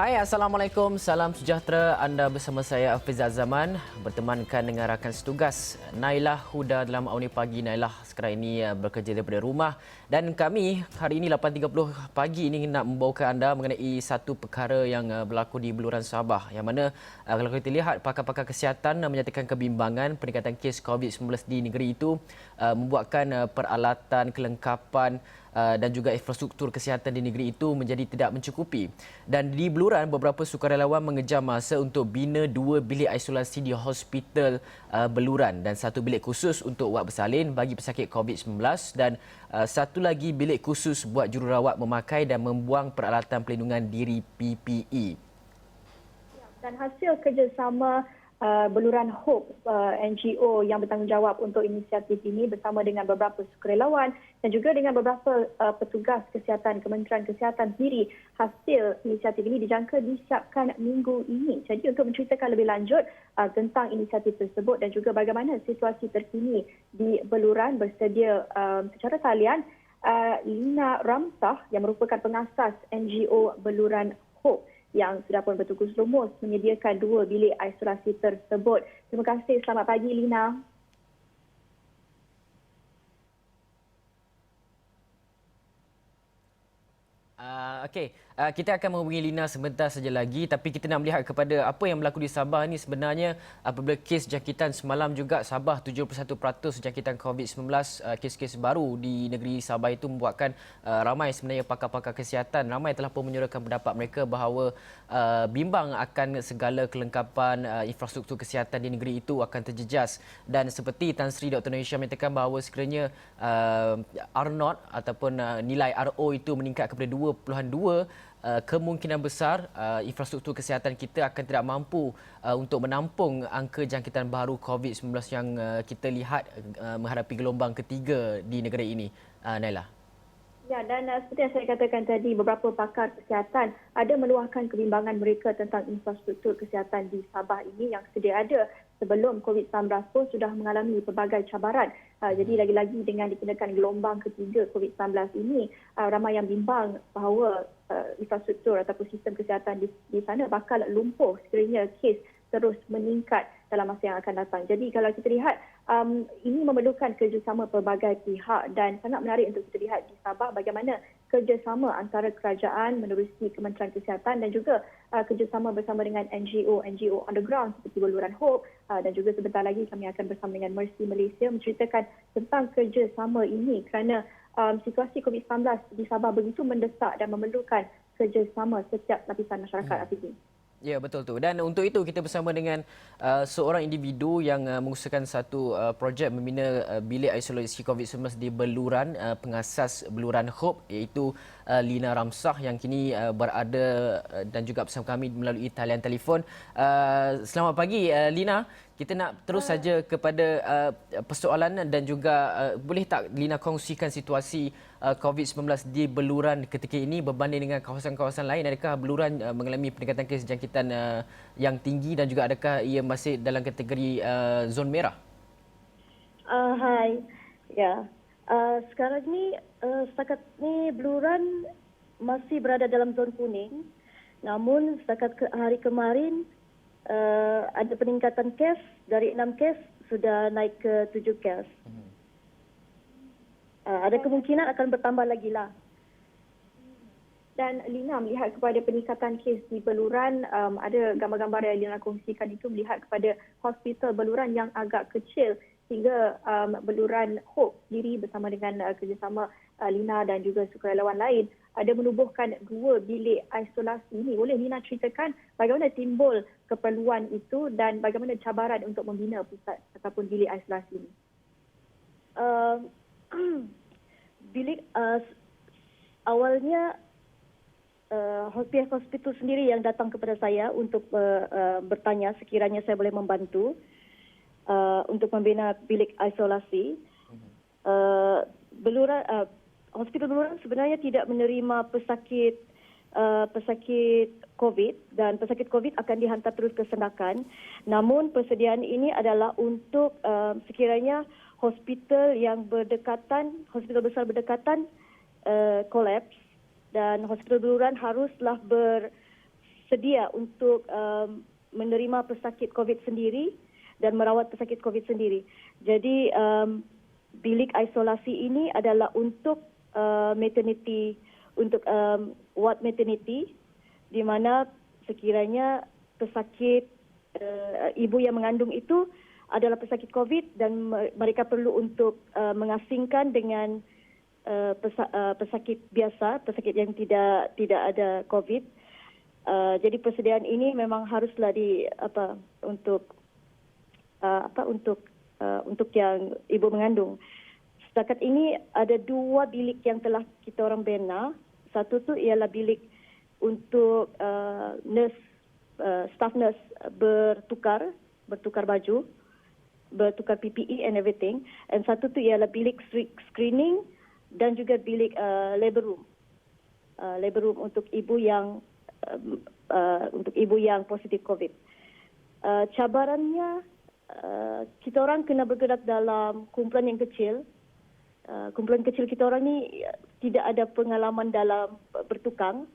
Hai, Assalamualaikum. Salam sejahtera. Anda bersama saya, Afizal Zaman, bertemankan dengan rakan setugas Nailah Huda dalam Awni Pagi. Nailah sekarang ini bekerja daripada rumah dan kami hari ini 8.30 pagi ini nak membawakan anda mengenai satu perkara yang berlaku di Beluran Sabah, yang mana kalau kita lihat pakar-pakar kesihatan menyatakan kebimbangan peningkatan kes COVID-19 di negeri itu membuatkan peralatan, kelengkapan dan juga infrastruktur kesihatan di negeri itu menjadi tidak mencukupi. Dan di Beluran, beberapa sukarelawan mengejar masa untuk bina 2 bilik isolasi di Hospital Beluran dan 1 bilik khusus untuk wad bersalin bagi pesakit COVID-19 dan satu lagi bilik khusus buat jururawat memakai dan membuang peralatan pelindungan diri PPE. Dan hasil kerjasama Beluran Hope, NGO yang bertanggungjawab untuk inisiatif ini bersama dengan beberapa sukarelawan dan juga dengan beberapa petugas kesihatan Kementerian Kesihatan sendiri, hasil inisiatif ini dijangka disiapkan minggu ini. Jadi untuk menceritakan lebih lanjut tentang inisiatif tersebut dan juga bagaimana situasi terkini di Beluran, bersedia secara talian Lina Ramsah yang merupakan pengasas NGO Beluran Hope yang sudah pun bertugas lumus menyediakan 2 bilik isolasi tersebut. Terima kasih. Selamat pagi, Lina. Okey, kita akan menghubungi Lina sebentar saja lagi, tapi kita nak melihat kepada apa yang berlaku di Sabah ini sebenarnya apabila kes jangkitan semalam juga Sabah 71% jangkitan COVID-19, kes-kes baru di negeri Sabah itu membuatkan ramai sebenarnya pakar-pakar kesihatan ramai telah pun menyuarakan pendapat mereka bahawa bimbang akan segala kelengkapan infrastruktur kesihatan di negeri itu akan terjejas. Dan seperti Tan Sri Dr. Naisha menyatakan bahawa sekiranya R0 ataupun nilai RO itu meningkat kepada 2.2, kemungkinan besar infrastruktur kesihatan kita akan tidak mampu untuk menampung angka jangkitan baru COVID-19 yang kita lihat menghadapi gelombang ketiga di negara ini. Nailah. Ya, dan seperti yang saya katakan tadi, beberapa pakar kesihatan ada meluahkan kebimbangan mereka tentang infrastruktur kesihatan di Sabah ini yang sedia ada sebelum COVID-19 pun sudah mengalami pelbagai cabaran. Jadi lagi-lagi dengan dikenakan gelombang ketiga COVID-19 ini, ramai yang bimbang bahawa infrastruktur ataupun sistem kesihatan di sana bakal lumpuh sekiranya kes terus meningkat dalam masa yang akan datang. Jadi kalau kita lihat, ini memerlukan kerjasama pelbagai pihak dan sangat menarik untuk kita lihat di Sabah bagaimana kerjasama antara kerajaan menerusi Kementerian Kesihatan dan juga kerjasama bersama dengan NGO underground seperti Beluran Hope dan juga sebentar lagi kami akan bersama dengan Mercy Malaysia menceritakan tentang kerjasama ini kerana situasi COVID-19 di Sabah begitu mendesak dan memerlukan kerjasama setiap lapisan masyarakat. Ya, betul tu. Dan untuk itu kita bersama dengan seorang individu yang mengusahakan satu projek membina bilik isolasi COVID-19 di Beluran, pengasas Beluran Hope, iaitu Lina Ramsah yang kini berada dan juga bersama kami melalui talian telefon. Selamat pagi, Lina. Kita nak terus saja kepada persoalan dan juga boleh tak Lina kongsikan situasi COVID-19 di Beluran ketika ini berbanding dengan kawasan-kawasan lain? Adakah Beluran mengalami peningkatan kes jangkitan yang tinggi dan juga adakah ia masih dalam kategori zon merah? Hai, ya. Sekarang ni setakat ni Beluran masih berada dalam zon kuning. Namun setakat hari kemarin ada peningkatan kes dari 6 kes sudah naik ke 7 kes. Ada kemungkinan akan bertambah lagi lah. Dan Lina melihat kepada peningkatan kes di Beluran, ada gambar-gambar yang Lina kongsikan itu melihat kepada hospital Beluran yang agak kecil sehingga Beluran Hope sendiri bersama dengan kerjasama Lina dan juga sukarelawan lain ada menubuhkan 2 bilik isolasi ini. Boleh Lina ceritakan bagaimana timbul keperluan itu dan bagaimana cabaran untuk membina pusat ataupun bilik isolasi ini? Bilik awalnya pihak hospital sendiri yang datang kepada saya untuk bertanya sekiranya saya boleh membantu untuk membina bilik isolasi. Hospital Beluran sebenarnya tidak menerima pesakit COVID dan pesakit COVID akan dihantar terus ke Sendakan. Namun persediaan ini adalah untuk sekiranya hospital yang berdekatan, hospital besar berdekatan kolaps dan hospital Beluran haruslah sedia untuk menerima pesakit COVID sendiri dan merawat pesakit COVID sendiri. Jadi bilik isolasi ini adalah untuk maternity, untuk ward maternity, di mana sekiranya pesakit ibu yang mengandung itu adalah pesakit COVID dan mereka perlu untuk mengasingkan dengan pesakit biasa, pesakit yang tidak ada COVID. Jadi persediaan ini memang haruslah untuk yang ibu mengandung. Setakat ini ada 2 bilik yang telah kita orang bina. Satu tu ialah bilik untuk staff nurse bertukar baju, bertukar PPE and everything. And satu tu ialah bilik screening dan juga bilik labor room untuk ibu yang positif COVID. Cabarannya kita orang kena bergerak dalam kumpulan yang kecil. Kumpulan kecil kita orang ni tidak ada pengalaman dalam bertukang.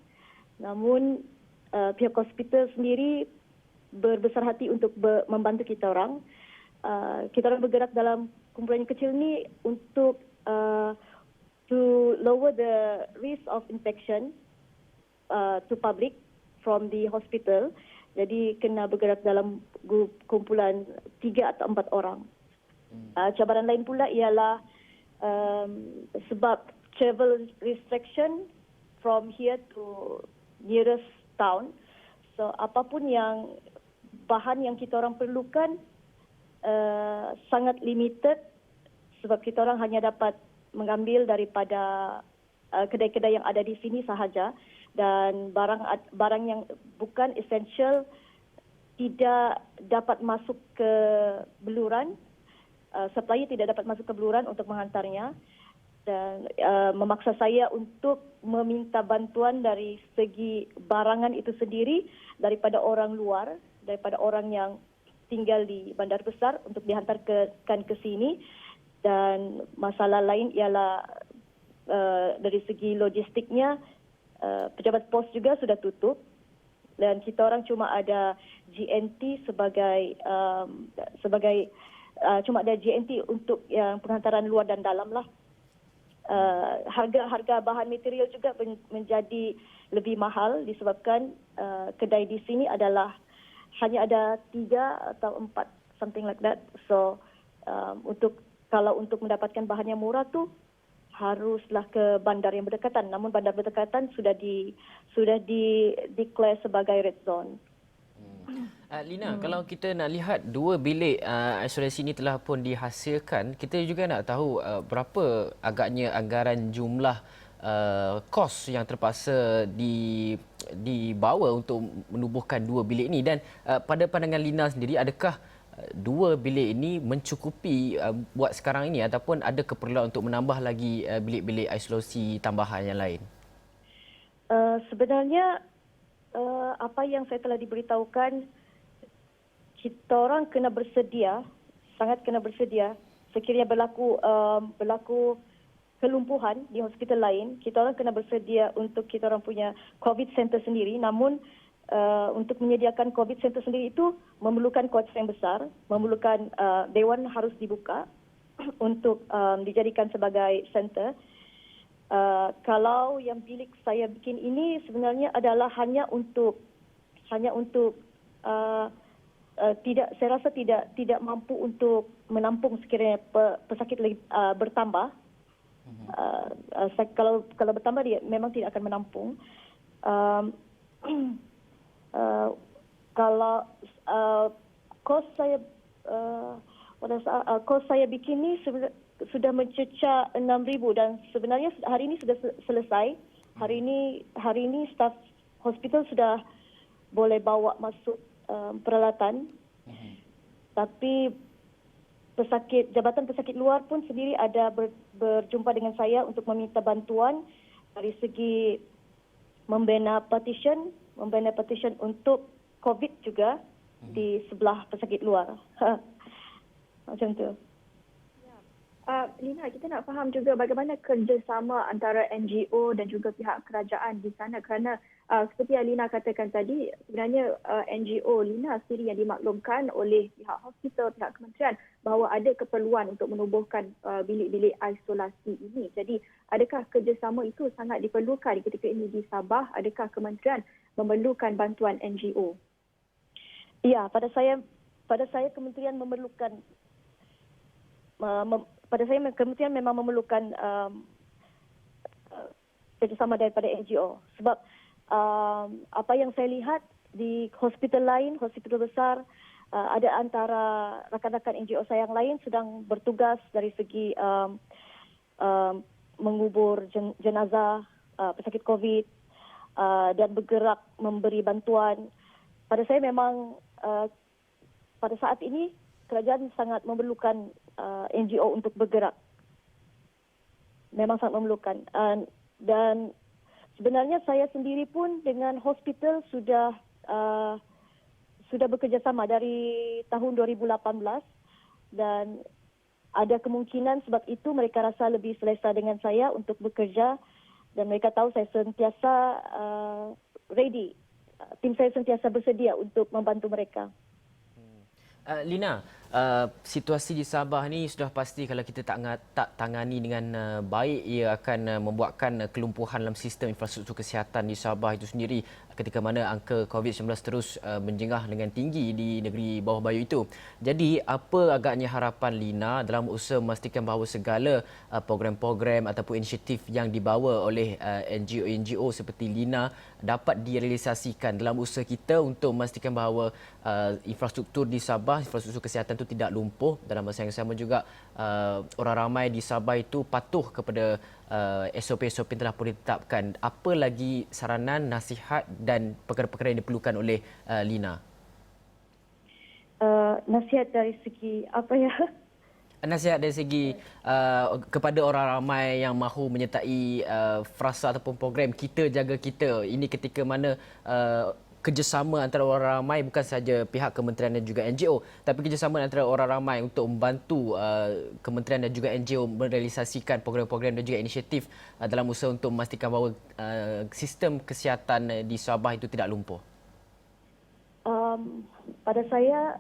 Namun pihak hospital sendiri berbesar hati untuk membantu kita orang. Kita orang bergerak dalam kumpulan yang kecil ni untuk to lower the risk of infection to public from the hospital. Jadi kena bergerak dalam kumpulan 3 atau 4 orang. Cabaran lain pula ialah sebab travel restriction from here to nearest town. So apapun yang bahan yang kita orang perlukan sangat limited sebab kita orang hanya dapat mengambil daripada kedai-kedai yang ada di sini sahaja. Dan barang yang bukan essential tidak dapat masuk ke beluran, supplier tidak dapat masuk ke beluran untuk menghantarnya, dan memaksa saya untuk meminta bantuan dari segi barangan itu sendiri daripada orang luar, daripada orang yang tinggal di bandar besar untuk dihantarkan ke sini. Dan masalah lain ialah dari segi logistiknya, pejabat pos juga sudah tutup dan kita orang cuma ada GNT cuma ada GNT untuk yang penghantaran luar dan dalam lah. Harga bahan material juga menjadi lebih mahal disebabkan kedai di sini adalah hanya ada 3 atau 4 something like that. So kalau untuk mendapatkan bahan yang murah tu haruslah ke bandar yang berdekatan. Namun bandar berdekatan sudah declare sebagai red zone. Lina, kalau kita nak lihat 2 bilik isolasi ini telah pun dihasilkan, kita juga nak tahu berapa agaknya anggaran jumlah kos yang terpaksa dibawa untuk menubuhkan 2 bilik ini. Dan pada pandangan Lina sendiri, adakah 2 bilik ini mencukupi buat sekarang ini ataupun ada keperluan untuk menambah lagi bilik-bilik isolasi tambahan yang lain? Sebenarnya apa yang saya telah diberitahukan, kita orang kena bersedia, sangat kena bersedia. Sekiranya berlaku kelumpuhan di hospital lain, kita orang kena bersedia untuk kita orang punya COVID center sendiri. Namun untuk menyediakan COVID center sendiri itu memerlukan kos yang besar, memerlukan dewan harus dibuka untuk dijadikan sebagai center. Kalau yang bilik saya bikin ini sebenarnya adalah hanya untuk saya rasa tidak mampu untuk menampung sekiranya pesakit bertambah. Kalau bertambah dia memang tidak akan menampung. Kalau kos saya bikin ni sudah mencecah 6,000 dan sebenarnya hari ini sudah selesai. Hari ini staf hospital sudah boleh bawa masuk peralatan. Tapi Jabatan Pesakit Luar pun sendiri ada berjumpa dengan saya untuk meminta bantuan dari segi membina petition untuk COVID juga di sebelah pesakit luar. Macam tu. Lina, kita nak faham juga bagaimana kerjasama antara NGO dan juga pihak kerajaan di sana kerana seperti yang Lina katakan tadi, sebenarnya NGO Lina sendiri yang dimaklumkan oleh pihak hospital, pihak kementerian bahawa ada keperluan untuk menubuhkan bilik-bilik isolasi ini. Jadi adakah kerjasama itu sangat diperlukan ketika ini di Sabah? Adakah kementerian memerlukan bantuan NGO? Ya, pada saya kementerian memerlukan kementerian memang memerlukan kerjasama daripada NGO sebab apa yang saya lihat di hospital lain, hospital besar, ada antara rakan-rakan NGO saya yang lain sedang bertugas dari segi mengubur jenazah pesakit COVID dan bergerak memberi bantuan. Pada saya memang pada saat ini kerajaan sangat memerlukan NGO untuk bergerak. Memang sangat memerlukan. Dan sebenarnya saya sendiri pun dengan hospital sudah bekerjasama dari tahun 2018 dan ada kemungkinan sebab itu mereka rasa lebih selesa dengan saya untuk bekerja dan mereka tahu saya sentiasa ready. Tim saya sentiasa bersedia untuk membantu mereka. Lina, situasi di Sabah ni sudah pasti kalau kita tak tangani dengan baik, ia akan membuatkan kelumpuhan dalam sistem infrastruktur kesihatan di Sabah itu sendiri ketika mana angka COVID-19 terus menjengah dengan tinggi di negeri bawah bayu itu. Jadi apa agaknya harapan Lina dalam usaha memastikan bahawa segala program-program ataupun inisiatif yang dibawa oleh NGO-NGO seperti Lina dapat direalisasikan dalam usaha kita untuk memastikan bahawa infrastruktur di Sabah, infrastruktur kesihatan itu tidak lumpuh. Dalam masa yang sama juga orang ramai di Sabah itu patuh kepada SOP-SOP yang telah pun ditetapkan. Apa lagi saranan, nasihat dan perkara-perkara yang diperlukan oleh Lina? Nasihat dari segi apa ya? Nasihat dari segi kepada orang ramai yang mahu menyertai frasa ataupun program Kita Jaga Kita. Ini ketika mana kerjasama antara orang ramai, bukan sahaja pihak kementerian dan juga NGO, tapi kerjasama antara orang ramai untuk membantu kementerian dan juga NGO merealisasikan program-program dan juga inisiatif dalam usaha untuk memastikan bahawa sistem kesihatan di Sabah itu tidak lumpuh. Pada saya,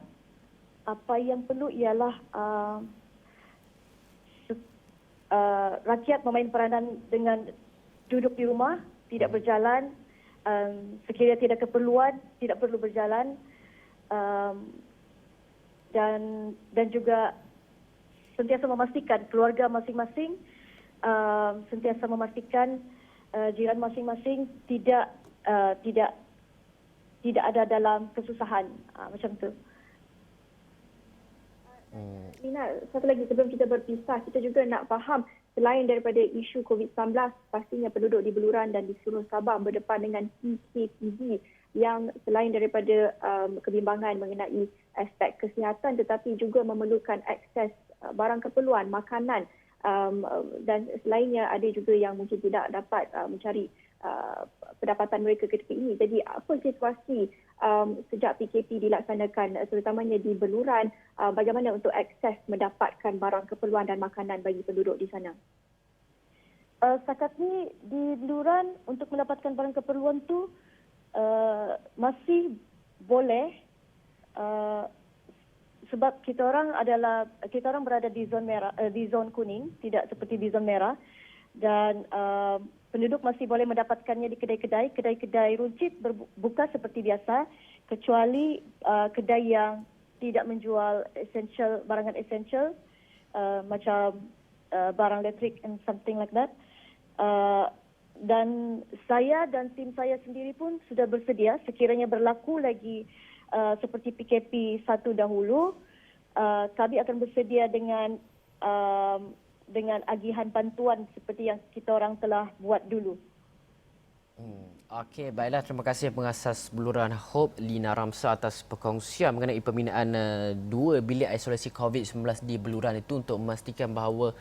apa yang perlu ialah rakyat memain peranan dengan duduk di rumah, tidak berjalan, sekiranya tidak keperluan, tidak perlu berjalan, dan juga sentiasa memastikan keluarga masing-masing, sentiasa memastikan jiran masing-masing tidak ada dalam kesusahan, macam tu. Lina, satu lagi sebelum kita berpisah, kita juga nak faham selain daripada isu COVID-19, pastinya penduduk di Beluran dan di seluruh Sabah berdepan dengan PKPD yang selain daripada kebimbangan mengenai aspek kesihatan tetapi juga memerlukan akses barang keperluan, makanan dan selainnya ada juga yang mungkin tidak dapat mencari pendapatan mereka ketika ini. Jadi apa situasi sejak PKP dilaksanakan terutamanya di Beluran, bagaimana untuk akses mendapatkan barang keperluan dan makanan bagi penduduk di sana? Setakat ni di Beluran untuk mendapatkan barang keperluan tu masih boleh sebab kita orang berada di zon merah, di zon kuning, tidak seperti di zon merah, dan penduduk masih boleh mendapatkannya di kedai-kedai runcit berbuka seperti biasa, kecuali kedai yang tidak menjual barangan essential macam barang elektrik and something like that. Dan saya dan tim saya sendiri pun sudah bersedia sekiranya berlaku lagi seperti PKP 1 dahulu, kami akan bersedia dengan agihan bantuan seperti yang kita orang telah buat dulu. Okey, baiklah, terima kasih pengasas Beluran Hope Lina Ramsa atas perkongsian mengenai pembinaan 2 bilik isolasi COVID-19 di Beluran itu untuk memastikan bahawa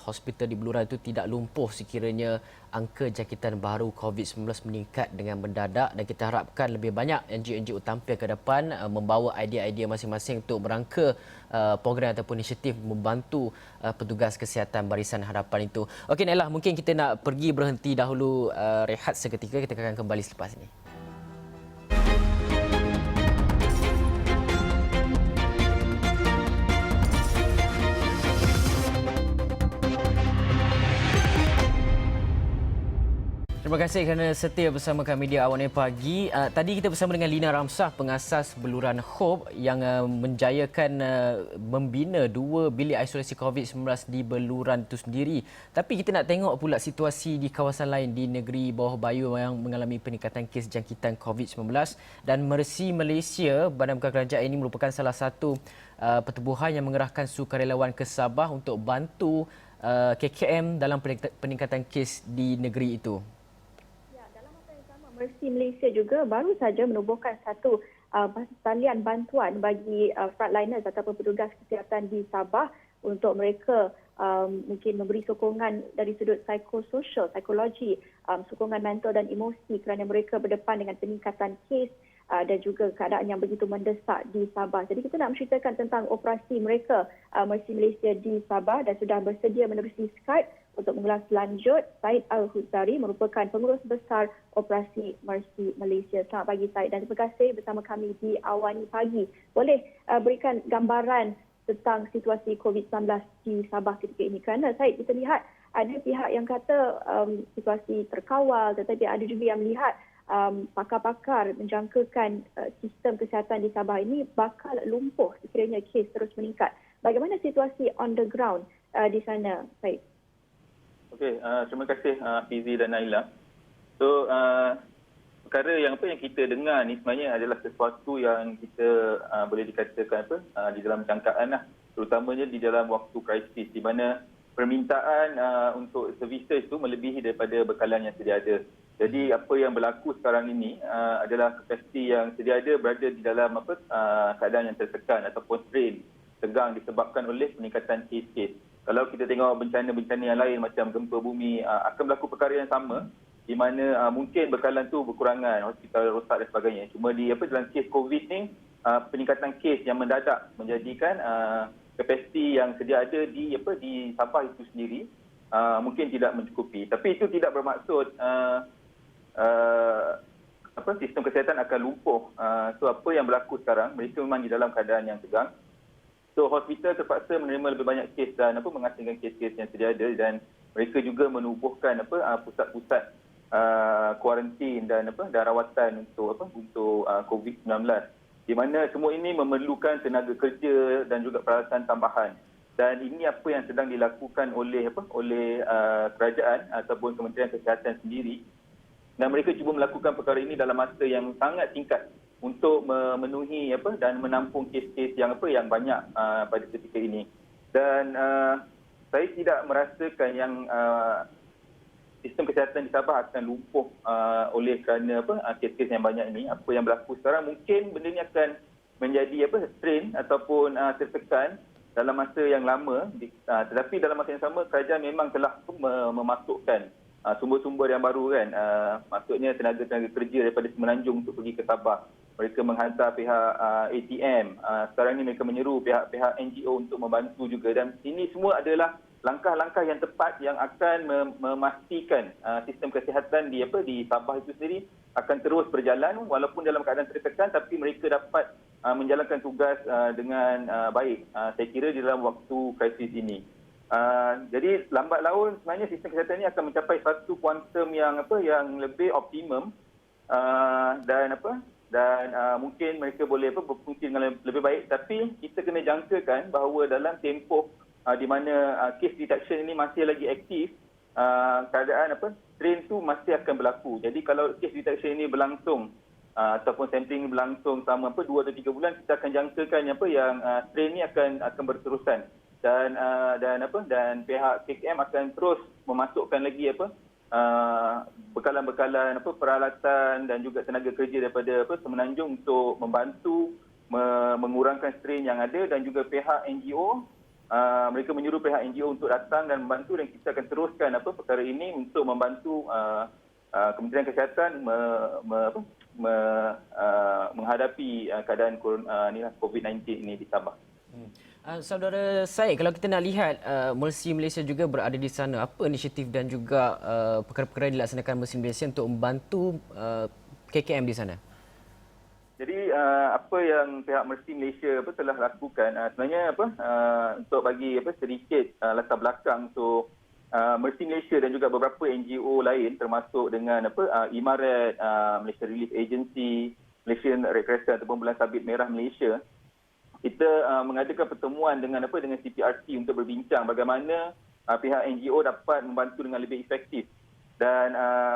hospital di Beluran itu tidak lumpuh sekiranya angka jangkitan baru COVID-19 meningkat dengan mendadak dan kita harapkan lebih banyak NGO-NGO tampil ke depan membawa idea-idea masing-masing untuk merangka program ataupun inisiatif membantu petugas kesihatan Barisan Harapan itu. Okey Naila, mungkin kita nak pergi berhenti dahulu rehat seketika, kita akan kembali selepas ini. Terima kasih kerana setia bersama kami di Awan Pagi. Tadi kita bersama dengan Lina Ramsah, pengasas Beluran Hope yang menjayakan membina 2 bilik isolasi COVID-19 di Beluran itu sendiri. Tapi kita nak tengok pula situasi di kawasan lain di negeri bawah Bayu yang mengalami peningkatan kes jangkitan COVID-19 dan Mercy Malaysia, Badan Bukan Kerajaan ini merupakan salah satu pertubuhan yang mengerahkan sukarelawan ke Sabah untuk bantu KKM dalam peningkatan kes di negeri itu. Mercy Malaysia juga baru saja menubuhkan satu talian bantuan bagi frontliners ataupun petugas kesihatan di Sabah untuk mereka mungkin memberi sokongan dari sudut psikososial, psikologi, sokongan mental dan emosi kerana mereka berdepan dengan peningkatan kes dan juga keadaan yang begitu mendesak di Sabah. Jadi kita nak menceritakan tentang operasi mereka Mercy Malaysia di Sabah dan sudah bersedia menerusi Skype untuk mengulas lanjut. Said Al-Huzari merupakan pengurus besar operasi Mercy Malaysia. Selamat pagi Said dan terima kasih bersama kami di Awani Pagi. Boleh berikan gambaran tentang situasi COVID-19 di Sabah ketika ini? Kerana Said, kita lihat ada pihak yang kata situasi terkawal, tetapi ada juga yang melihat pakar-pakar menjangkakan sistem kesihatan di Sabah ini bakal lumpuh sekiranya kes terus meningkat. Bagaimana situasi on the ground di sana, Said? Okey, terima kasih Fizi dan Naila. So, perkara yang kita dengar ni sebenarnya adalah sesuatu yang kita boleh dikatakan di dalam jangkaan lah, terutamanya di dalam waktu krisis di mana permintaan untuk services itu melebihi daripada bekalan yang sedia ada. Jadi apa yang berlaku sekarang ini adalah kapasiti yang sedia ada berada di dalam keadaan yang tertekan ataupun strain tegang disebabkan oleh peningkatan kes-kes. Kalau kita tengok bencana-bencana yang lain macam gempa bumi, akan berlaku perkara yang sama di mana mungkin bekalan tu berkurangan, hospital rosak dan sebagainya. Cuma di dalam kes COVID ni, peningkatan kes yang mendadak menjadikan kapasiti yang sedia ada di Sabah itu sendiri mungkin tidak mencukupi. Tapi itu tidak bermaksud sistem kesihatan akan lumpuh. So apa yang berlaku sekarang, mereka memang di dalam keadaan yang tegang. So hospital terpaksa menerima lebih banyak kes dan mengasingkan kes-kes yang sedia ada dan mereka juga menubuhkan pusat-pusat kuarantin dan rawatan untuk COVID-19 di mana semua ini memerlukan tenaga kerja dan juga peralatan tambahan. Dan ini apa yang sedang dilakukan oleh kerajaan ataupun Kementerian Kesihatan sendiri. Dan mereka cuba melakukan perkara ini dalam masa yang sangat singkat untuk memenuhi dan menampung kes-kes yang banyak pada ketika ini. Dan saya tidak merasakan yang sistem kesihatan di Sabah akan lumpuh oleh kerana kes-kes yang banyak ini. Apa yang berlaku sekarang mungkin benda ini akan menjadi strain ataupun tertekan dalam masa yang lama. Tetapi dalam masa yang sama kerajaan memang telah memasukkan sumber-sumber yang baru kan. Maksudnya tenaga-tenaga kerja daripada Semenanjung untuk pergi ke Sabah. Mereka menghantar pihak ATM. Sekarang ini mereka menyeru pihak-pihak NGO untuk membantu juga. Dan ini semua adalah langkah-langkah yang tepat yang akan memastikan sistem kesihatan di Sabah itu sendiri akan terus berjalan walaupun dalam keadaan tertekan, tapi mereka dapat menjalankan tugas dengan baik. Saya kira di dalam waktu krisis ini. Jadi lambat laun sebenarnya sistem kesihatan ini akan mencapai satu kuantum yang lebih optimum dan mungkin mereka boleh berfungsi dengan lebih baik, tapi kita kena jangkakan bahawa dalam tempoh di mana case detection ini masih lagi aktif, keadaan strain tu masih akan berlaku. Jadi kalau case detection ini berlangsung ataupun sampling berlangsung selama 2 atau 3 bulan, kita akan jangkakan yang strain ini akan berterusan. Dan pihak KKM akan terus memasukkan lagi bekalan-bekalan peralatan dan juga tenaga kerja daripada Semenanjung untuk membantu mengurangkan strain yang ada, dan juga pihak NGO mereka menyuruh pihak NGO untuk datang dan membantu, dan kita akan teruskan perkara ini untuk membantu Kementerian Kesihatan menghadapi keadaan COVID-19 ini di Sabah. Saudara Syed, kalau kita nak lihat Mercy Malaysia juga berada di sana, apa inisiatif dan juga perkara-perkara yang dilaksanakan Mercy Malaysia untuk membantu KKM di sana? Jadi apa yang pihak Mercy Malaysia telah lakukan sebenarnya untuk bagi sedikit latar belakang untuk Mercy Malaysia dan juga beberapa NGO lain termasuk dengan Imarat, Malaysia Relief Agency, Malaysian Red Crescent ataupun Bulan Sabit Merah Malaysia, kita mengadakan pertemuan dengan CPRC untuk berbincang bagaimana pihak NGO dapat membantu dengan lebih efektif. Dan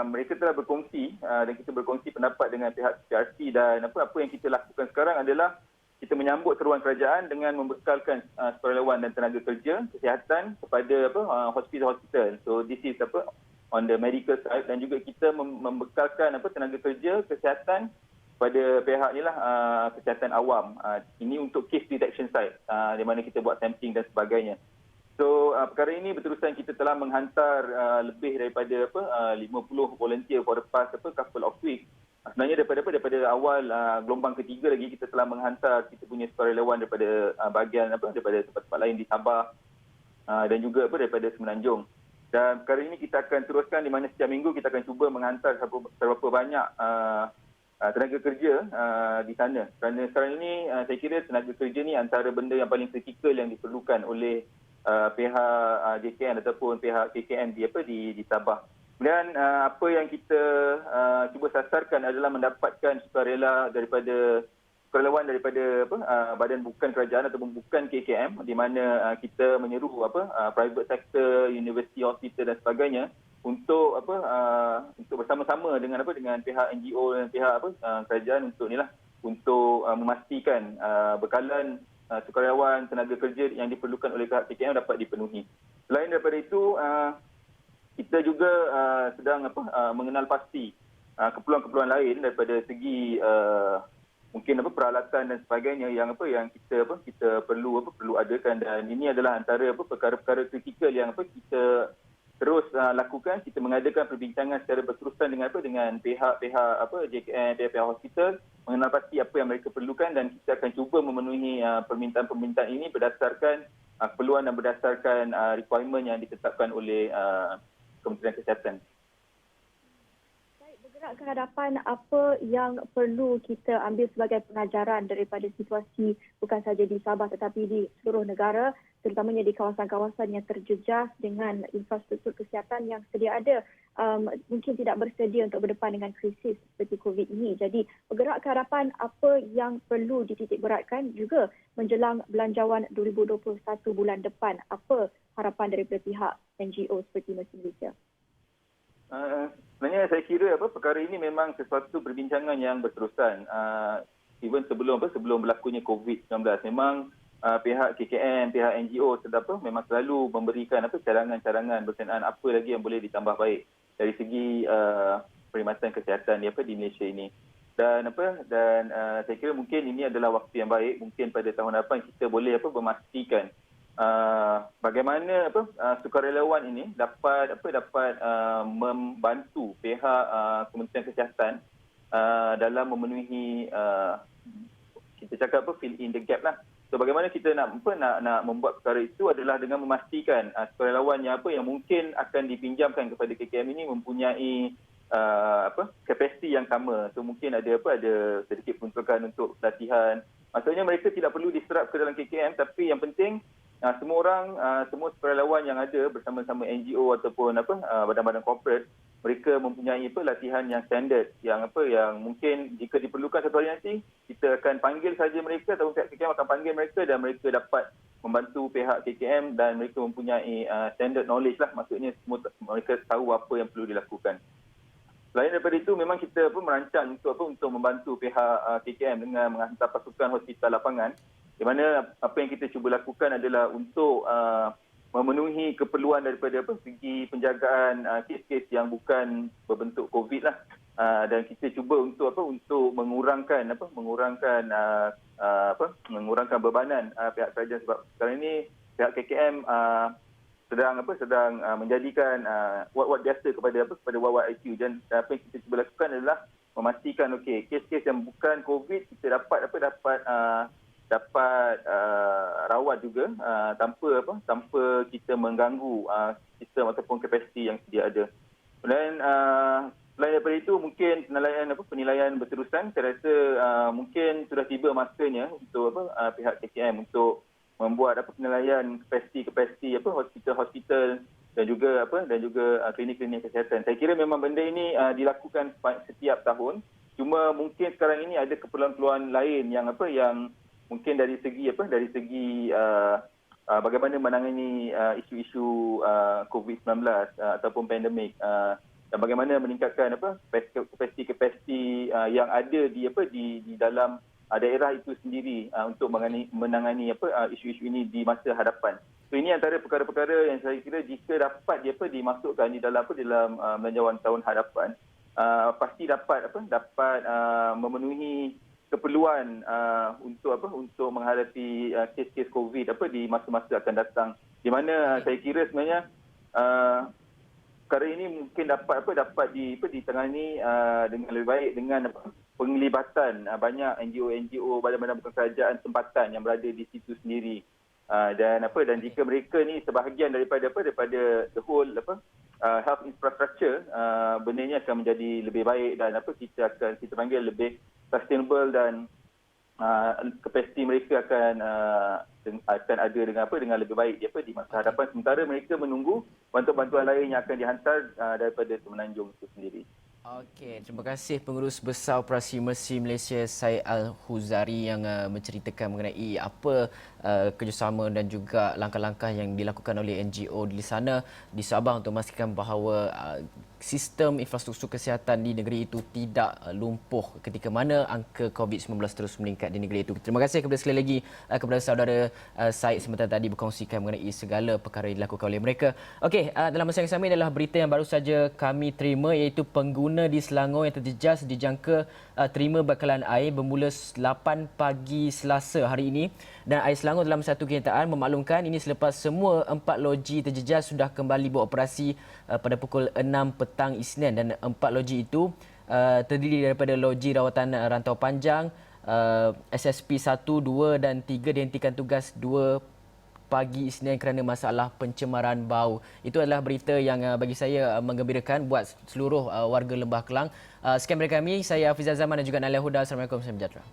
mereka telah berkongsi dan kita berkongsi pendapat dengan pihak CPRC, dan apa yang kita lakukan sekarang adalah kita menyambut seruan kerajaan dengan membekalkan sukarelawan dan tenaga kerja kesihatan kepada hospital-hospital. So this is on the medical side, dan juga kita membekalkan tenaga kerja kesihatan pada pihak kesihatan awam. Ini untuk case detection side di mana kita buat sampling dan sebagainya. So perkara ini berterusan, kita telah menghantar lebih daripada 50 volunteer for the past couple of weeks. Sebenarnya daripada awal gelombang ketiga lagi kita telah menghantar kita punya sukarelawan daripada bahagian daripada tempat-tempat lain di Sabah dan juga daripada Semenanjung. Dan perkara ini kita akan teruskan di mana setiap minggu kita akan cuba menghantar seberapa banyak tenaga kerja di sana. Kerana sekarang ini saya kira tenaga kerja ni antara benda yang paling kritikal yang diperlukan oleh pihak JKN ataupun pihak KKM di Sabah. Kemudian apa yang kita cuba sasarkan adalah mendapatkan sukarelawan daripada badan bukan kerajaan ataupun bukan KKM, di mana kita menyeru private sector, university, hospital dan sebagainya untuk untuk bersama-sama dengan pihak NGO dan pihak kerajaan untuk memastikan bekalan sukarelawan tenaga kerja yang diperlukan oleh pihak KKM dapat dipenuhi. Selain daripada itu, kita juga sedang mengenal pasti keperluan-keperluan lain daripada segi mungkin peralatan dan sebagainya yang kita perlu adakan, dan ini adalah antara perkara-perkara kritikal yang kita terus lakukan. Kita mengadakan perbincangan secara berterusan dengan pihak-pihak JKN, pihak hospital, mengenal pasti apa yang mereka perlukan, dan kita akan cuba memenuhi permintaan-permintaan ini berdasarkan keperluan dan berdasarkan requirement yang ditetapkan oleh Kementerian Kesihatan. Bergerak ke hadapan, apa yang perlu kita ambil sebagai pengajaran daripada situasi bukan saja di Sabah tetapi di seluruh negara, terutamanya di kawasan-kawasan yang terjejas dengan infrastruktur kesihatan yang sedia ada, mungkin tidak bersedia untuk berdepan dengan krisis seperti COVID ini. Jadi bergerak ke hadapan, apa yang perlu dititik beratkan juga menjelang belanjawan 2021 bulan depan? Apa harapan daripada pihak NGO seperti Mercy Malaysia? Sebenarnya saya kira perkara ini memang sesuatu perbincangan yang berterusan. Even sebelum berlakunya COVID-19, memang pihak KKM, pihak NGO memang selalu memberikan cadangan-cadangan berkenaan apa lagi yang boleh ditambah baik dari segi perkhidmatan kesihatan di Malaysia ini. Dan saya kira mungkin ini adalah waktu yang baik, mungkin pada tahun depan kita boleh memastikan bagaimana sukarelawan ini dapat membantu pihak Kementerian Kesihatan dalam memenuhi kita cakap fill in the gap lah. So bagaimana kita nak membuat perkara itu adalah dengan memastikan sukarelawan yang mungkin akan dipinjamkan kepada KKM ini mempunyai kapasiti yang sama. So mungkin ada sedikit peruntukan untuk latihan. Maksudnya mereka tidak perlu diserap ke dalam KKM, tapi yang penting semua sukarelawan yang ada bersama-sama NGO ataupun badan-badan korporat, mereka mempunyai latihan yang standard yang mungkin jika diperlukan satu hari nanti kita akan panggil saja mereka atau pihak KKM akan panggil mereka dan mereka dapat membantu pihak KKM dan mereka mempunyai standard knowledge lah, maksudnya semua mereka tahu apa yang perlu dilakukan. Selain daripada itu, memang kita merancang untuk membantu pihak KKM dengan menghantar pasukan hospital lapangan, di mana apa yang kita cuba lakukan adalah untuk memenuhi keperluan daripada segi penjagaan kes-kes yang bukan berbentuk COVID lah, dan kita cuba untuk mengurangkan bebanan pihak kerajaan, sebab sekarang ini pihak KKM sedang menjadikan wad-wad biasa kepada wad-wad ICU, dan apa yang kita cuba lakukan adalah memastikan kes-kes yang bukan COVID kita dapat rawat juga tanpa kita mengganggu sistem ataupun kapasiti yang sedia ada. Dan selain daripada itu, mungkin penilaian berterusan, saya rasa mungkin sudah tiba masanya untuk pihak KKM untuk membuat penilaian kapasiti hospital dan juga klinik-klinik kesihatan. Saya kira memang benda ini dilakukan setiap tahun. Cuma mungkin sekarang ini ada keperluan-keperluan lain yang mungkin dari segi bagaimana menangani isu-isu COVID-19 ataupun pandemik, dan bagaimana meningkatkan kapasiti yang ada di dalam daerah itu sendiri untuk menangani isu-isu ini di masa hadapan. So ini antara perkara-perkara yang saya kira jika dapat dimasukkan di dalam belanjawan tahun hadapan, pasti dapat memenuhi keperluan untuk menghadapi kes-kes COVID di masa-masa akan datang, di mana saya kira sebenarnya perkara ini mungkin dapat ditangani dengan lebih baik dengan penglibatan banyak NGO, badan-badan bukan kerajaan tempatan yang berada di situ sendiri, dan jika mereka ni sebahagian daripada the whole health infrastructure, benda ini akan menjadi lebih baik, dan kita panggil lebih sustainable, dan kapasiti mereka akan ada dengan lebih baik di masa hadapan, sementara mereka menunggu bantuan-bantuan lain yang akan dihantar daripada Semenanjung itu sendiri. Okey, terima kasih Pengurus Besar Operasi Mercy Malaysia Syed Al-Huzari yang menceritakan mengenai apa kerjasama dan juga langkah-langkah yang dilakukan oleh NGO di sana di Sabah untuk memastikan bahawa sistem infrastruktur kesihatan di negeri itu tidak lumpuh ketika mana angka COVID-19 terus meningkat di negeri itu. Terima kasih sekali lagi kepada saudara Syed sebentar tadi berkongsikan mengenai segala perkara yang dilakukan oleh mereka. Okey, dalam masa yang sama ini adalah berita yang baru saja kami terima, iaitu pengguna di Selangor yang terjejas dijangka terima bekalan air bermula 8 pagi Selasa hari ini, dan Air Selangor dalam satu kenyataan memaklumkan ini selepas semua 4 loji terjejas sudah kembali beroperasi pada pukul 6 petang Isnin, dan 4 loji itu terdiri daripada loji rawatan rantau panjang, SSP 1, 2 dan 3 dihentikan tugas 2 pagi Isnin kerana masalah pencemaran bau. Itu adalah berita yang bagi saya menggembirakan buat seluruh warga Lembah Kelang. Sekian dari kami, saya Hafizah Zaman dan juga Nailah Huda. Assalamualaikum, salam sejahtera.